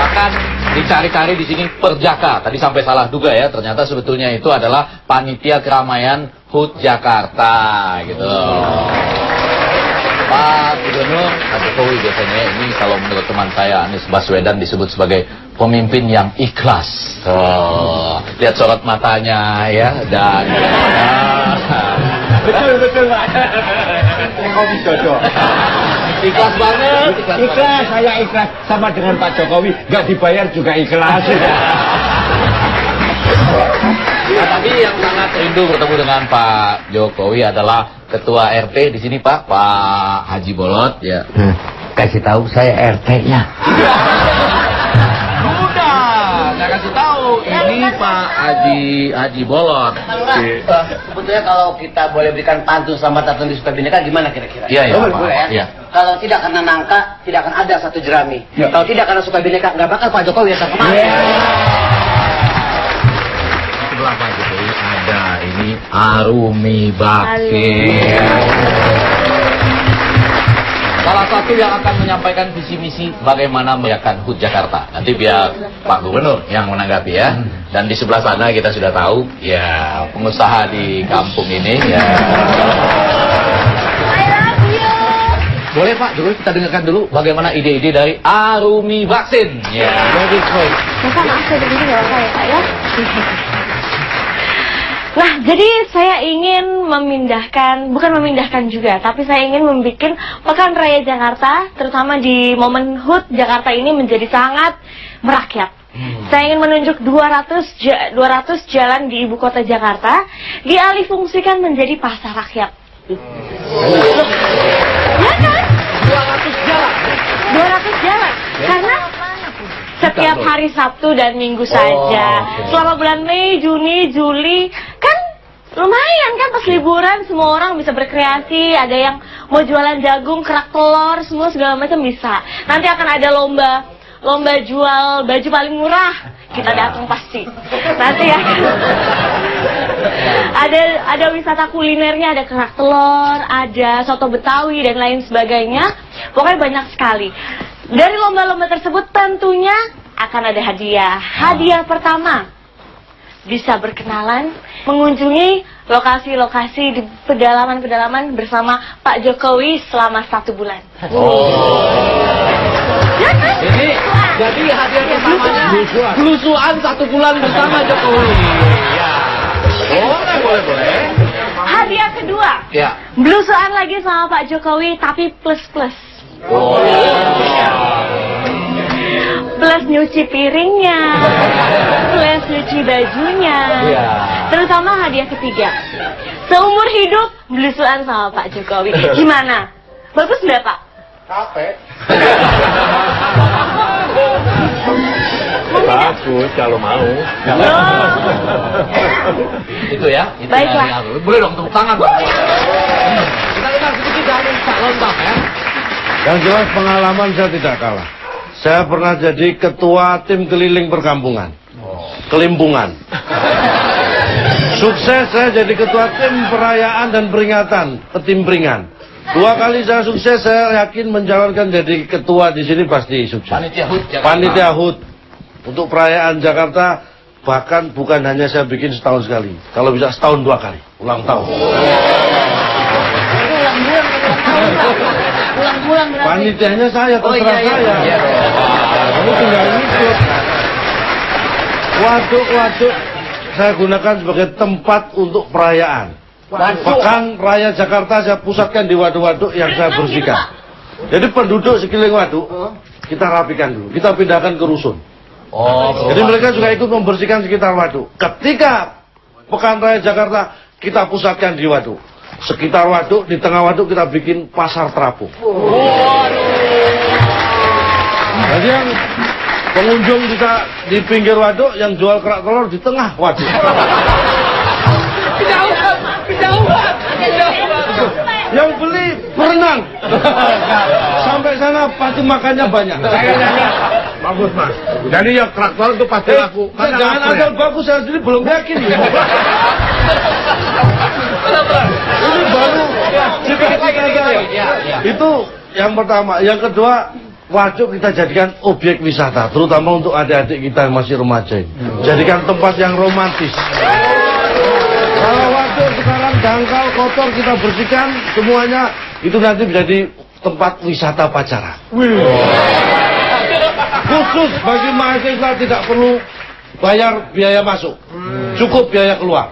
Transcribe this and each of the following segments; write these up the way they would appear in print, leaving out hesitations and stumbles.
akan dicari-cari di sini Perjaka. Tadi sampai salah duga ya, ternyata sebetulnya itu adalah Panitia Keramaian HUT Jakarta gitu. Pak Gubernur, Pak Jokowi biasanya ini kalau menurut teman saya Anies Baswedan disebut sebagai pemimpin yang ikhlas. Lihat sorot matanya ya dan betul Pak. Jokowi cocok. Ikhlas banget. Ikhlas, saya ikhlas sama dengan Pak Jokowi, nggak dibayar juga ikhlas. Nah, tapi yang sangat rindu bertemu dengan Pak Jokowi adalah Ketua RT di sini Pak Haji Bolot ya. Kasih tahu saya RT-nya. Udah, saya kasih tahu ini Pak Haji Bolot. Sebetulnya kalau kita boleh berikan pantun selamat datang di Sukabineka gimana kira-kira? Iya, boleh ya. Iya. Kalau tidak karena nangka, tidak akan ada satu jerami. Kalau tidak karena Sukabineka, nggak bakal Pak Jokowi yang terkemarin. Sebelah Pak Jokowi ada ini Arumi Bakti. Salah satu yang akan menyampaikan visi misi bagaimana menjayakan HUT Jakarta. Nanti biar Pak Gubernur yang menanggapi ya. Dan di sebelah sana kita sudah tahu ya pengusaha di kampung ini ya. Boleh Pak Jokowi kita dengarkan dulu bagaimana ide-ide dari Arumi Vaksin. Ya. Masa maaf saya berdiri nggak apa ya Pak ya? Nah, jadi saya ingin bukan memindahkan juga, tapi saya ingin membuat Pekan Raya Jakarta, terutama di momen HUT Jakarta ini menjadi sangat merakyat. Saya ingin menunjuk 200 jalan di ibu kota Jakarta dialihfungsikan menjadi pasar rakyat. Ya kan? 200 jalan. 200 jalan. Karena setiap hari Sabtu dan Minggu saja. Selama bulan Mei, Juni, Juli, kan lumayan kan pas liburan semua orang bisa berkreasi. Ada yang mau jualan jagung, kerak telur, semua segala macam bisa. Nanti akan ada lomba jual baju paling murah. Kita datang pasti. Nanti ya. Ada wisata kulinernya, ada kerak telur, ada soto Betawi dan lain sebagainya. Pokoknya banyak sekali. Dari lomba-lomba tersebut tentunya akan ada hadiah. Hadiah pertama, bisa berkenalan, mengunjungi lokasi-lokasi di pedalaman-pedalaman bersama Pak Jokowi selama 1 bulan. Ya kan? Ini jadi hadiah pertamanya belusuan 1 bulan bersama Jokowi. Ya. Boleh. Hadiah kedua, Ya. belusuan lagi sama Pak Jokowi tapi plus-plus. Plus nyuci piringnya, plus nyuci bajunya. Terutama hadiah ketiga, seumur hidup belusuan sama Pak Jokowi. Gimana? Bagus nggak Pak? Capek. Bagus kalau mau. Itu ya. Itu Baiklah. ya. Boleh dong tepuk tangan. Kita dengar sedikit dari Pak Lontar ya. Yang jelas pengalaman saya tidak kalah. Saya pernah jadi ketua tim keliling perkampungan. Kelimpungan. Sukses saya jadi ketua tim perayaan dan peringatan, ketimpringan. 2 kali saya sukses, saya yakin mencalonkan jadi ketua di sini pasti sukses. Panitia HUT Jakarta. Panitia HUT untuk perayaan Jakarta, bahkan bukan hanya saya bikin setahun sekali. Kalau bisa setahun 2 kali, ulang tahun. Ulang-ulang berarti. Panitianya saya, terserah saya. Kamu tinggal ngikut. Waduk-waduk saya gunakan sebagai tempat untuk perayaan. Pekan Raya Jakarta saya pusatkan di waduk-waduk yang saya bersihkan. Jadi penduduk sekeliling waduk kita rapikan dulu, kita pindahkan ke rusun. Jadi mereka juga ikut membersihkan sekitar waduk. Ketika Pekan Raya Jakarta kita pusatkan di waduk. Sekitar waduk, di tengah waduk kita bikin pasar terapung. Jadi yang pengunjung bisa di pinggir waduk, yang jual kerak telur di tengah waduk. Kejauhan. Yang beli berenang. Sampai sana pasti makannya banyak. Bagus Mas. Jadi yang kerak telur itu pasti laku. Jangan asal bagus, saya sendiri belum yakin ya. Ini baru cita-cita saya. Itu yang pertama. Yang kedua, waduk kita jadikan objek wisata, terutama untuk adik-adik kita yang masih remaja ini. Jadikan tempat yang romantis. Kalau waduk sekarang dangkal, kotor, kita bersihkan semuanya, itu nanti menjadi tempat wisata pacaran. Khusus bagi mahasiswa tidak perlu bayar biaya masuk, cukup biaya keluar.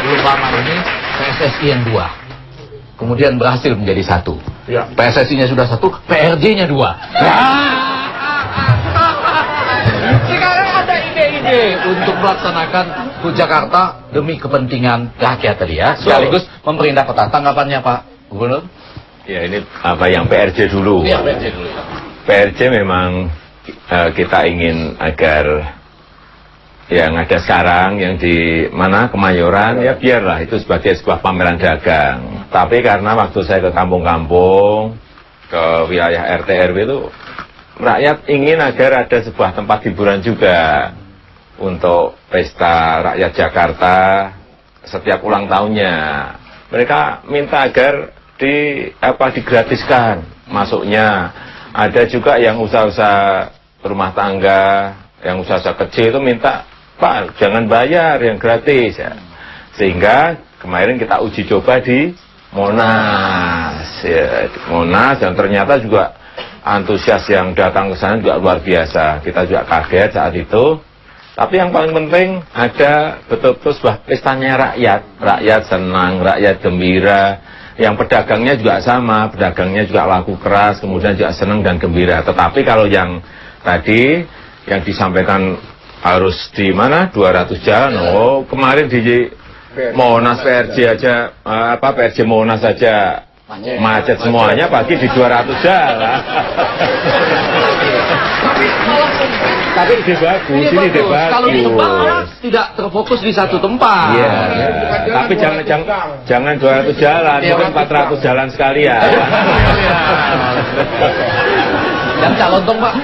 Belum lama ini PSSI yang 2, kemudian berhasil menjadi 1. Ya. PSSI-nya sudah 1, PRJ-nya 2. Sekarang ada ide-ide untuk melaksanakan HUT Jakarta demi kepentingan rakyat tadi ya, sekaligus pemerintah kota. Tanggapannya Pak Gubernur? Ya, ini apa yang PRJ dulu. Iya, PRJ dulu. PRJ memang kita ingin agar yang ada sekarang yang di mana Kemayoran ya biarlah itu sebagai sebuah pameran dagang. Tapi karena waktu saya ke kampung-kampung, ke wilayah RT RW itu rakyat ingin agar ada sebuah tempat hiburan juga untuk pesta rakyat Jakarta setiap ulang tahunnya. Mereka minta agar digratiskan masuknya. Ada juga yang usaha-usaha rumah tangga, yang usaha-usaha kecil itu minta, Pak, jangan bayar, yang gratis ya. Sehingga kemarin kita uji coba di Monas ya, di Monas, dan ternyata juga antusias yang datang ke sana juga luar biasa. Kita juga kaget saat itu. Tapi yang paling penting ada betul-betul sebuah pestanya rakyat. Rakyat senang, rakyat gembira. Yang pedagangnya juga sama, pedagangnya juga laku keras, kemudian juga senang dan gembira. Tetapi kalau yang tadi yang disampaikan harus di mana 200 jalan, oh kemarin di Monas PRJ aja, PRJ Monas aja macet semuanya, pagi di 200 jalan. Tapi ide bagus, ini ide bagus. Kalau di tempat tidak terfokus di satu tempat. Iya. Tapi jangan 200 jalan, mungkin 400 jalan sekalian. Yang Calontong Pak,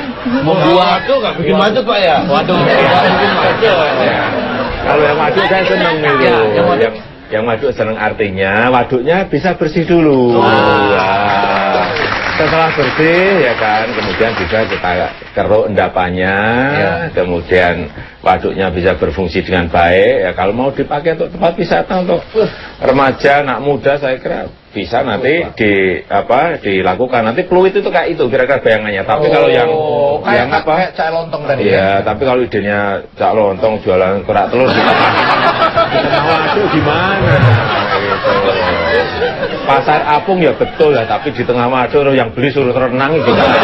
membuat Waduh, nggak bikin macet Pak ya? Waduh, bikin macet. Kalau yang waduk saya seneng itu. Yang waduk seneng artinya waduknya bisa bersih dulu. Setelah bersih ya kan, kemudian bisa kita keruk endapannya, kemudian waduknya bisa berfungsi dengan baik. Ya kalau mau dipakai untuk tempat wisata untuk remaja, anak muda, saya kira bisa nanti dilakukan. Nanti Pluit itu kayak itu kira-kira bayangannya. Tapi kalau yang kayak Cak Lontong tadi. Iya, tapi kalau idenya Cak Lontong jualan kerak telur di tengah waduk gimana? Gitu. Pasar apung ya betul lah, tapi di tengah waduk yang beli suruh renang gimana?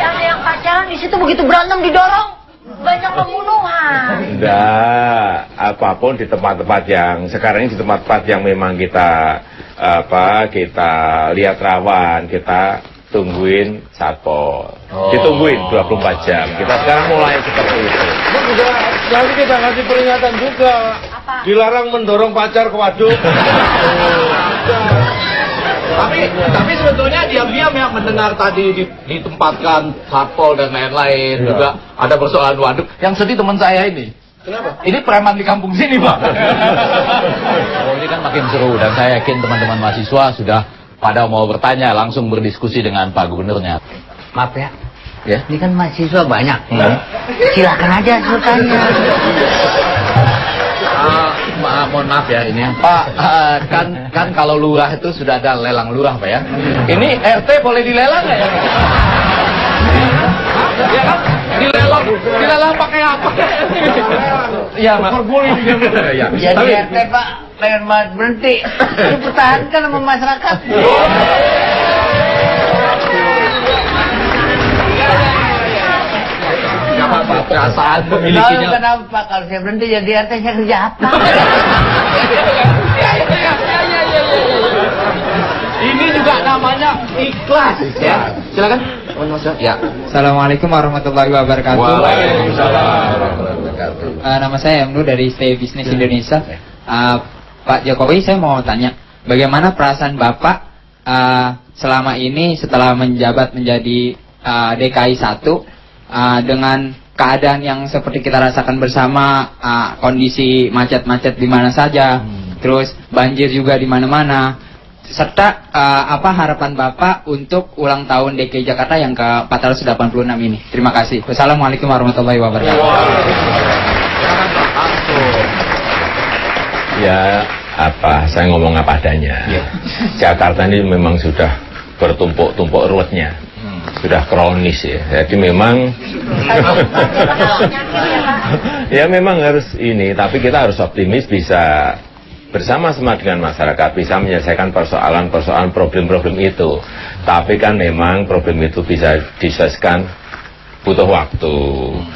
Yang pacaran di situ begitu berantem didorong. Banyak pembunuhan. Enggak, apapun di tempat-tempat yang sekarang ini di tempat-tempat yang memang kita lihat rawan, kita tungguin satpol. Ditungguin 24 jam. Kita sekarang mulai seperti itu. Nanti kita kasih peringatan juga. Dilarang mendorong pacar ke waduk. Tapi sebetulnya diam-diam ya mendengar tadi ditempatkan satpol dan lain-lain, juga ada persoalan waduk. Yang sedih teman saya ini. Kenapa? Ini preman di kampung sini Pak. Ini kan makin seru, dan saya yakin teman-teman mahasiswa sudah pada mau bertanya, langsung berdiskusi dengan Pak Gubernurnya. Maaf ya. Ya. Ini kan mahasiswa banyak. Silakan aja bertanya. Mohon maaf ya ini Pak, kan kalau lurah itu sudah ada lelang lurah Pak ya. Ini RT boleh dilelang nggak ya? Ya kan? Dilelang pakai apa? Iya Mas. Jadi RT Pak, pengen banget berhenti. Dipertahankan sama masyarakat. Apa perasaan memilikinya? Kenapa kalau saya berhenti jadi RT saya kerja apa? Ini juga namanya ikhlas ya. Silakan. Ya. Assalamualaikum warahmatullahi wabarakatuh. Waalaikumsalam warahmatullahi wabarakatuh. Nama saya Emnu dari Stay Business Indonesia. Pak Jokowi, saya mau tanya, bagaimana perasaan Bapak selama ini setelah menjabat menjadi DKI 1 dengan keadaan yang seperti kita rasakan bersama, kondisi macet-macet di mana saja, terus banjir juga di mana-mana, serta apa harapan Bapak untuk ulang tahun DKI Jakarta yang ke-486 ini. Terima kasih. Wassalamualaikum warahmatullahi wabarakatuh. Ya, saya ngomong apa adanya. Jakarta ini memang sudah bertumpuk-tumpuk ruwetnya. Sudah kronis ya. Jadi memang ya memang harus ini, tapi kita harus optimis bisa bersama-sama dengan masyarakat bisa menyelesaikan persoalan-persoalan problem-problem itu. Tapi kan memang problem itu bisa diselesaikan butuh waktu.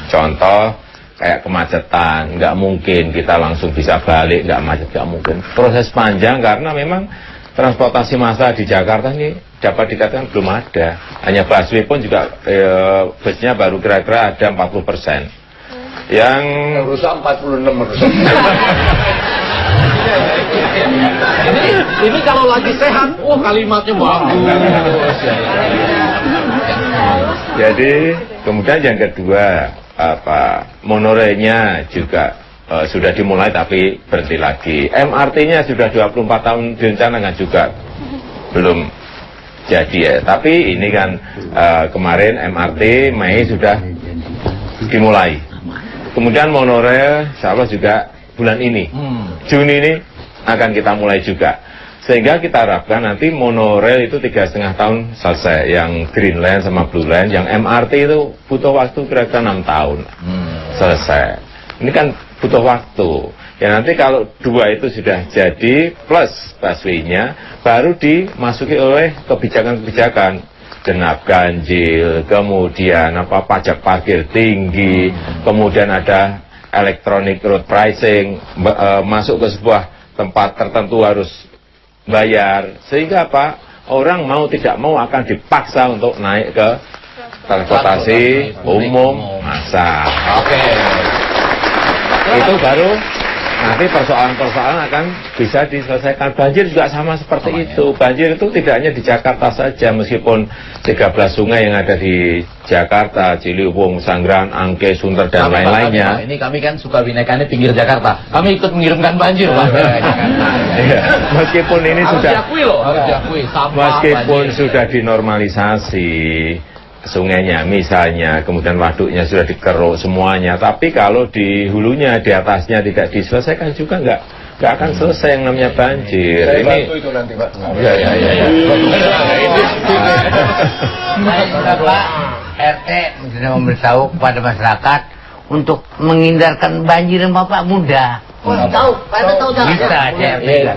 Contoh kayak kemacetan, nggak mungkin kita langsung bisa balik, nggak macet, nggak mungkin. Proses panjang karena memang transportasi massal di Jakarta ini dapat dikatakan belum ada. Hanya busway pun juga busnya baru kira-kira ada 40%. Yang rusak 46%. Ini kalau lagi sehat, kalimatnya bagus. Jadi kemudian yang kedua, monorailnya juga sudah dimulai tapi berhenti lagi. MRT-nya sudah 24 tahun direncanakan juga belum jadi ya. Tapi ini kan kemarin MRT Mei sudah dimulai. Kemudian monorail insya Allah juga bulan ini, Juni ini akan kita mulai juga. Sehingga kita harapkan nanti monorail itu 3,5 tahun selesai. Yang Green Line sama Blue Line, yang MRT itu butuh waktu kira-kira 6 tahun selesai. Ini kan butuh waktu. Ya nanti kalau dua itu sudah jadi plus busway-nya, baru dimasuki oleh kebijakan-kebijakan genap ganjil, kemudian pajak parkir tinggi, kemudian ada electronic road pricing, masuk ke sebuah tempat tertentu harus bayar, sehingga orang mau tidak mau akan dipaksa untuk naik ke transportasi umum massal. Itu baru nanti persoalan-persoalan akan bisa diselesaikan. Banjir juga sama seperti itu. Banjir itu tidak hanya di Jakarta saja, meskipun 13 sungai yang ada di Jakarta, Ciliwung, Sanggraan, Angke, Sunter, dan lain-lainnya. Ini kami kan suka bineka pinggir Jakarta. Kami ikut mengirimkan banjir, Pak. Meskipun ini harus sudah diakui loh, harus diakui. Meskipun sudah dinormalisasi sungainya misalnya, kemudian waduknya sudah dikeruk semuanya, tapi kalau di hulunya, di atasnya tidak diselesaikan juga nggak akan selesai yang namanya banjir. Saya Ini bantu itu nanti, Pak. ya. Pak RT sudah memberitahu kepada masyarakat untuk menghindarkan banjir yang Bapak muda. Tahu, Pak RT tahu. Bisa,